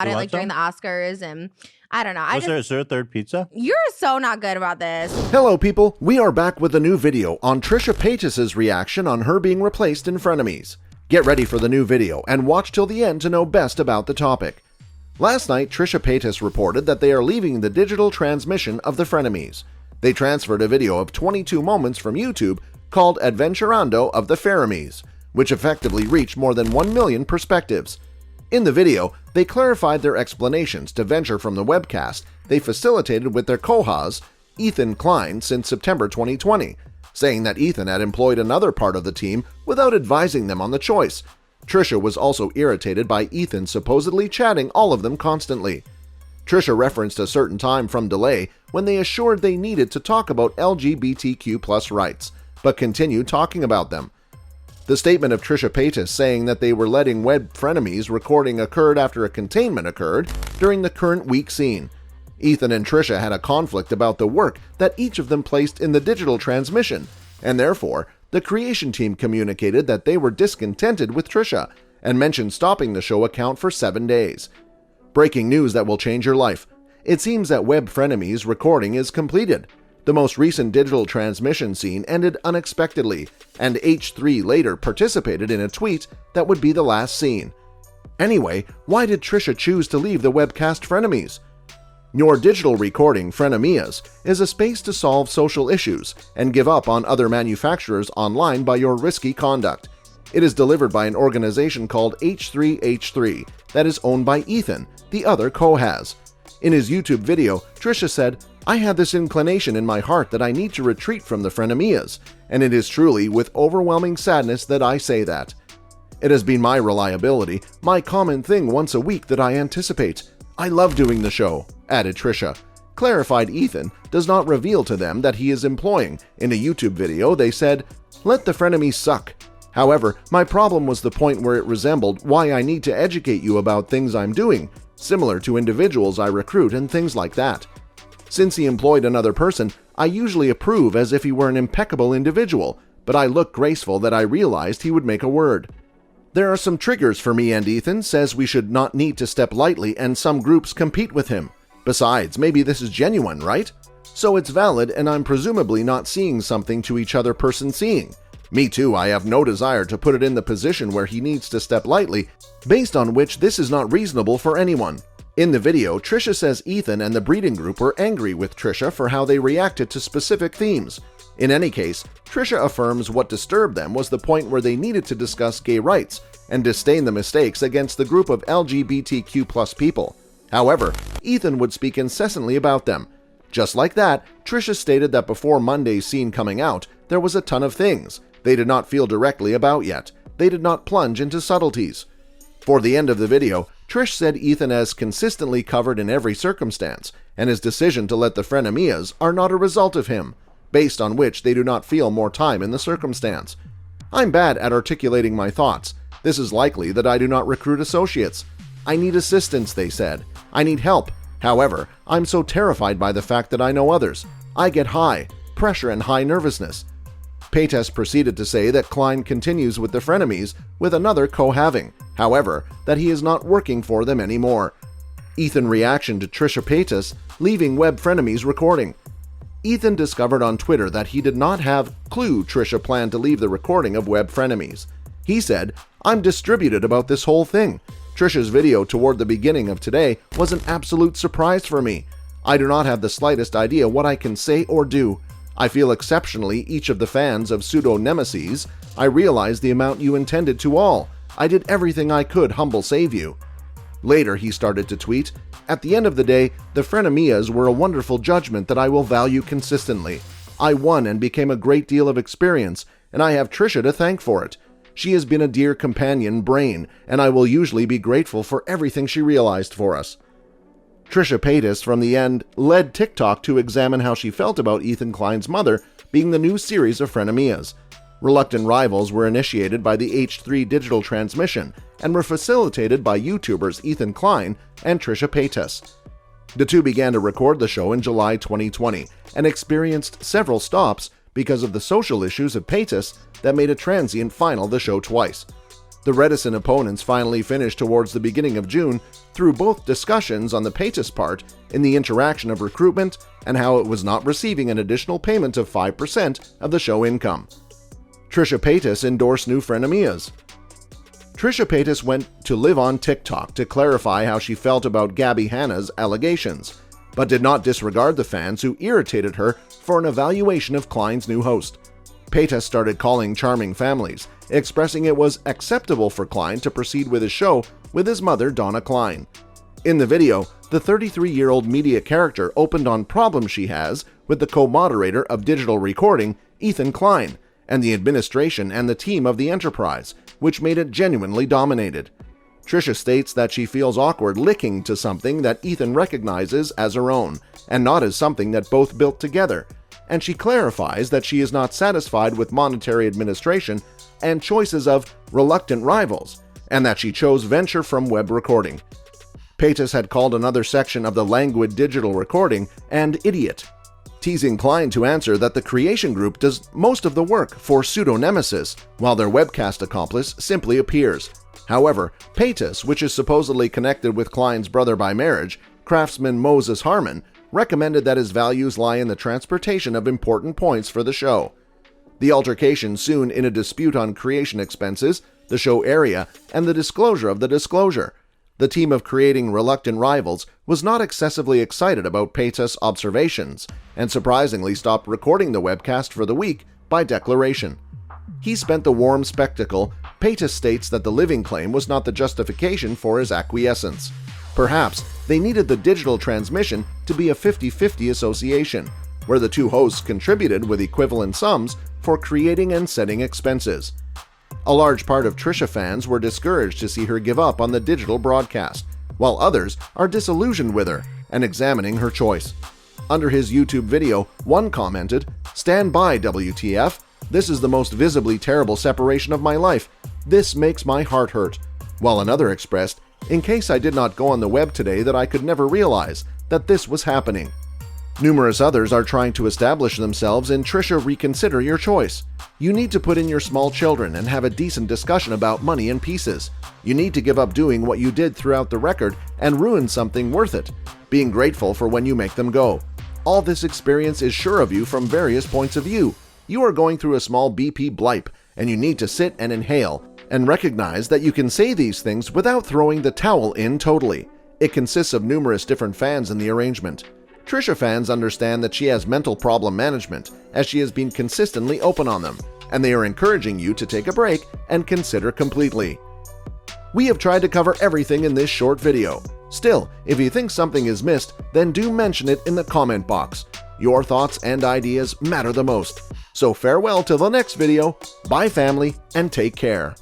it like during the Oscars, and I don't know. Is there a third pizza? You're so not good about this. Hello people, we are back with a new video on Trisha Paytas' reaction on her being replaced in Frenemies. Get ready for the new video and watch till the end to know best about the topic. Last night, Trisha Paytas reported that they are leaving the digital transmission of the Frenemies. They transferred a video of 22 moments from YouTube called Adventurando of the Frenemies, which effectively reached more than 1 million perspectives. In the video, they clarified their explanations to venture from the webcast they facilitated with their co-host, Ethan Klein, since September 2020, saying that Ethan had employed another part of the team without advising them on the choice. Trisha was also irritated by Ethan supposedly chatting all of them constantly. Trisha referenced a certain time from delay when they assured they needed to talk about LGBTQ+ rights, but continued talking about them. The statement of Trisha Paytas saying that they were letting web frenemies recording occurred after a containment occurred during the current week scene. Ethan and Trisha had a conflict about the work that each of them placed in the digital transmission, and therefore, the creation team communicated that they were discontented with Trisha and mentioned stopping the show account for 7 days. Breaking news that will change your life. It seems that Web Frenemies recording is completed. The most recent digital transmission scene ended unexpectedly, and H3 later participated in a tweet that would be the last scene. Anyway, why did Trisha choose to leave the webcast Frenemies? Your digital recording, Frenemies, is a space to solve social issues and give up on other manufacturers online by your risky conduct. It is delivered by an organization called H3H3 that is owned by Ethan, the other co-has. In his YouTube video, Trisha said, "I had this inclination in my heart that I need to retreat from the Frenemies, and it is truly with overwhelming sadness that I say that. It has been my reliability, my common thing once a week that I anticipate. I love doing the show," added Trisha. Clarified Ethan does not reveal to them that he is employing. In a YouTube video, they said, "Let the Frenemies suck. However, my problem was the point where it resembled why I need to educate you about things I'm doing, similar to individuals I recruit and things like that. Since he employed another person, I usually approve as if he were an impeccable individual, but I looked graceful that I realized he would make a word. There are some triggers for me, and Ethan says we should not need to step lightly and some groups compete with him. Besides, maybe this is genuine, right? So it's valid and I'm presumably not seeing something to each other person seeing. Me too, I have no desire to put it in the position where he needs to step lightly, based on which this is not reasonable for anyone." In the video, Trisha says Ethan and the breeding group were angry with Trisha for how they reacted to specific themes. In any case, Trisha affirms what disturbed them was the point where they needed to discuss gay rights and disdain the mistakes against the group of LGBTQ+ people. However, Ethan would speak incessantly about them. Just like that, Trisha stated that before Monday's scene coming out, there was a ton of things they did not feel directly about yet. They did not plunge into subtleties. For the end of the video, Trish said Ethan has consistently covered in every circumstance, and his decision to let the Frenemies are not a result of him, based on which they do not feel more time in the circumstance. "I'm bad at articulating my thoughts. This is likely that I do not recruit associates. I need assistance," they said. "I need help. However, I'm so terrified by the fact that I know others. I get high pressure and high nervousness." Paytas proceeded to say that Klein continues with the Frenemies with another co-having, however, that he is not working for them anymore. Ethan reaction to Trisha Paytas leaving Web Frenemies recording. Ethan discovered on Twitter that he did not have clue Trisha planned to leave the recording of Web Frenemies. He said, "I'm distributed about this whole thing. Trisha's video toward the beginning of today was an absolute surprise for me. I do not have the slightest idea what I can say or do. I feel exceptionally each of the fans of pseudo-nemesis. I realize the amount you intended to all. I did everything I could humble save you." Later, he started to tweet, "At the end of the day, the Frenemies were a wonderful judgment that I will value consistently. I won and became a great deal of experience, and I have Trisha to thank for it. She has been a dear companion brain, and I will usually be grateful for everything she realized for us." Trisha Paytas from the end led TikTok to examine how she felt about Ethan Klein's mother being the new series of Frenemies. Reluctant rivals were initiated by the H3 digital transmission and were facilitated by YouTubers Ethan Klein and Trisha Paytas. The two began to record the show in July 2020 and experienced several stops because of the social issues of Paytas that made a transient final the show twice. The reticent opponents finally finished towards the beginning of June through both discussions on the Paytas part in the interaction of recruitment and how it was not receiving an additional payment of 5% of the show income. Trisha Paytas endorsed new Frenemies. Trisha Paytas went to live on TikTok to clarify how she felt about Gabby Hanna's allegations, but did not disregard the fans who irritated her for an evaluation of Klein's new host. Paytas started calling charming families, expressing it was acceptable for Klein to proceed with his show with his mother, Donna Klein. In the video, the 33-year-old media character opened on problems she has with the co-moderator of digital recording, Ethan Klein, and the administration and the team of the enterprise, which made it genuinely dominated. Trisha states that she feels awkward licking to something that Ethan recognizes as her own, and not as something that both built together, and she clarifies that she is not satisfied with monetary administration and choices of reluctant rivals, and that she chose venture from web recording. Paytas had called another section of the languid digital recording an idiot, teasing Klein to answer that the creation group does most of the work for pseudo-nemesis, while their webcast accomplice simply appears. However, Paytas, which is supposedly connected with Klein's brother by marriage, craftsman Moses Harmon, recommended that his values lie in the transportation of important points for the show. The altercation soon in a dispute on creation expenses, the show area, and the disclosure of the disclosure. The team of creating reluctant rivals was not excessively excited about Paytas' observations, and surprisingly stopped recording the webcast for the week by declaration. He spent the warm spectacle. Paytas states that the living claim was not the justification for his acquiescence. Perhaps they needed the digital transmission to be a 50-50 association, where the two hosts contributed with equivalent sums for creating and setting expenses. A large part of Trisha fans were discouraged to see her give up on the digital broadcast, while others are disillusioned with her and examining her choice. Under his YouTube video, one commented, "Stand by, WTF. This is the most visibly terrible separation of my life. This makes my heart hurt." While another expressed, "In case I did not go on the web today that I could never realize that this was happening." Numerous others are trying to establish themselves in Trisha reconsider your choice. You need to put in your small children and have a decent discussion about money and pieces. You need to give up doing what you did throughout the record and ruin something worth it, being grateful for when you make them go. All this experience is sure of you from various points of view. You are going through a small BP blipe, and you need to sit and inhale and recognize that you can say these things without throwing the towel in totally. It consists of numerous different fans in the arrangement. Trisha fans understand that she has mental problem management, as she has been consistently open on them, and they are encouraging you to take a break and consider completely. We have tried to cover everything in this short video. Still, if you think something is missed, then do mention it in the comment box. Your thoughts and ideas matter the most. So farewell till the next video, bye family, and take care.